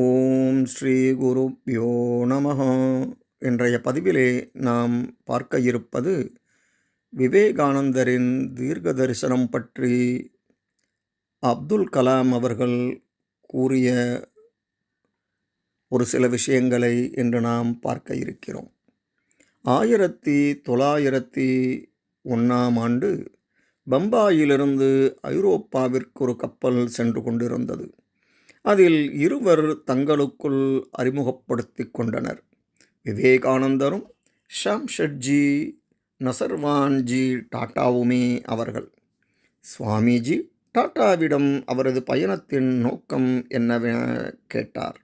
ஓம் ஸ்ரீ குருப்யோ நமஹ. இன்றைய பதிவிலே நாம் பார்க்க இருப்பது விவேகானந்தரின் தீர்க்க தரிசனம் பற்றி அப்துல் கலாம் அவர்கள் கூறிய ஒரு சில விஷயங்களை இன்று நாம் பார்க்க இருக்கிறோம். 1901 பம்பாயிலிருந்து ஐரோப்பாவிற்கு ஒரு கப்பல் சென்று கொண்டிருந்தது. அதில் இருவர் தங்களுக்குள் அறிமுகப்படுத்திக் கொண்டனர். விவேகானந்தரும் ஷாம்ஷெட்ஜி நசர்வான்ஜி டாட்டாவுமே அவர்கள். சுவாமிஜி டாட்டாவிடம் அவரது பயணத்தின் நோக்கம் என்னவென கேட்டார்.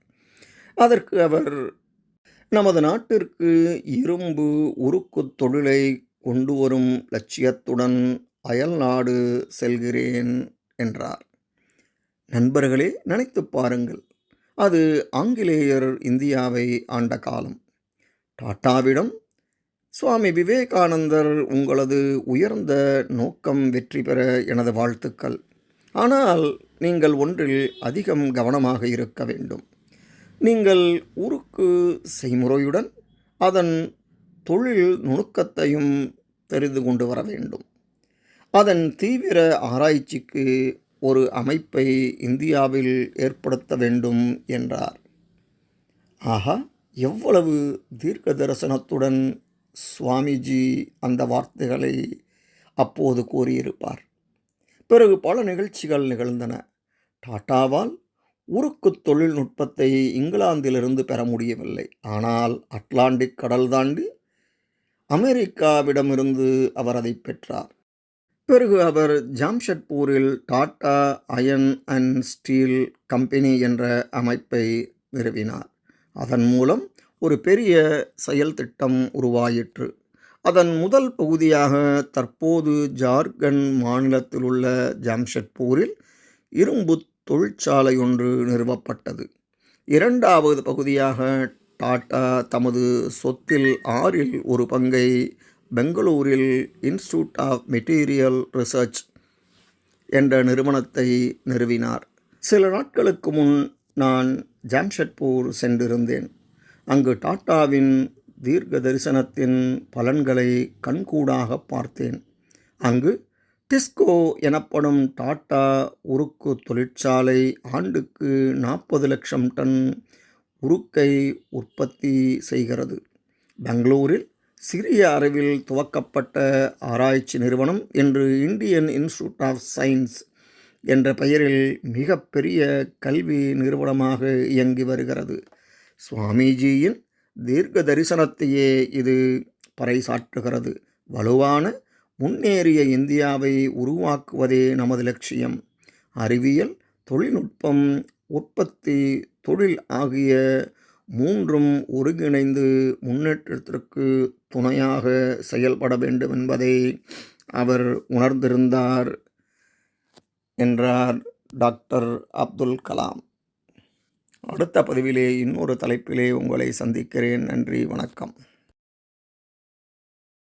அதற்கு அவர், நமது நாட்டிற்கு இரும்பு உருக்கு தொழிலை கொண்டு வரும் லட்சியத்துடன் அயல் நாடு செல்கிறேன் என்றார். நண்பர்களே, நினைத்து பாருங்கள், அது ஆங்கிலேயர் இந்தியாவை ஆண்ட காலம். டாட்டாவிடம், சுவாமி விவேகானந்தர், உங்களது உயர்ந்த நோக்கம் வெற்றி பெற எனது வாழ்த்துக்கள். ஆனால் நீங்கள் ஒன்றில் அதிகம் கவனமாக இருக்க வேண்டும். நீங்கள் உருக்கு செய்முறையுடன் அதன் தொழில் நுணுக்கத்தையும் தெரிந்து கொண்டு வர வேண்டும். அதன் தீவிர ஆராய்ச்சிக்கு ஒரு அமைப்பை இந்தியாவில் ஏற்படுத்த வேண்டும் என்றார். ஆஹா, எவ்வளவு தீர்க்க தரிசனத்துடன் சுவாமிஜி அந்த வார்த்தைகளை அப்போது கூறியிருப்பார். பிறகு பல நிகழ்ச்சிகள் நிகழ்ந்தன. டாட்டாவால் உருக்கு தொழில்நுட்பத்தை இங்கிலாந்திலிருந்து பெற முடியவில்லை. ஆனால் அட்லாண்டிக் கடல் தாண்டி அமெரிக்காவிடமிருந்து அவர் அதை பெற்றார். பிறகு அவர் ஜாம்ஷெட்பூரில் Tata iron and steel company என்ற அமைப்பை நிறுவினார். அதன் மூலம் ஒரு பெரிய செயல் திட்டம் உருவாயிற்று. அதன் முதல் பகுதியாக தற்போது ஜார்க்கண்ட் மாநிலத்தில் உள்ள ஜாம்ஷெட்பூரில் இரும்பு தொழிற்சாலை ஒன்று நிறுவப்பட்டது. இரண்டாவது பகுதியாக டாட்டா தமது சொத்தில் 6இல் ஒரு பங்கை பெங்களூரில் இன்ஸ்டிடியூட் ஆஃப் மெட்டீரியல் ரிசர்ச் என்ற நிறுவனத்தை நிறுவினார். சில நாட்களுக்கு முன் நான் ஜாம்ஷெட்பூர் சென்றிருந்தேன். அங்கு டாட்டாவின் தீர்க்க தரிசனத்தின் பலன்களை கண்கூடாக பார்த்தேன். அங்கு டிஸ்கோ எனப்படும் டாட்டா உருக்கு தொழிற்சாலை ஆண்டுக்கு 40 லட்சம் டன் உருக்கை உற்பத்தி செய்கிறது. பெங்களூரில் சிறிய அளவில் துவக்கப்பட்ட ஆராய்ச்சி நிறுவனம் இன்று இந்தியன் இன்ஸ்டிடியூட் ஆஃப் சயின்ஸ் என்ற பெயரில் மிகப்பெரிய கல்வி நிறுவனமாக இயங்கி வருகிறது. சுவாமிஜியின் தீர்க்க தரிசனத்தையே இது பறைசாற்றுகிறது. வலுவான முன்னேறிய இந்தியாவை உருவாக்குவதே நமது லட்சியம். அறிவியல், தொழில்நுட்பம், உற்பத்தி, தொழில் ஆகிய மூன்றும் ஒருங்கிணைந்து முன்னேற்றத்திற்கு துணையாக செயல்பட வேண்டும் என்பதை அவர் உணர்ந்திருந்தார் என்றார் டாக்டர் அப்துல் கலாம். அடுத்த பதிவிலே இன்னொரு தலைப்பிலே உங்களை சந்திக்கிறேன். நன்றி, வணக்கம்.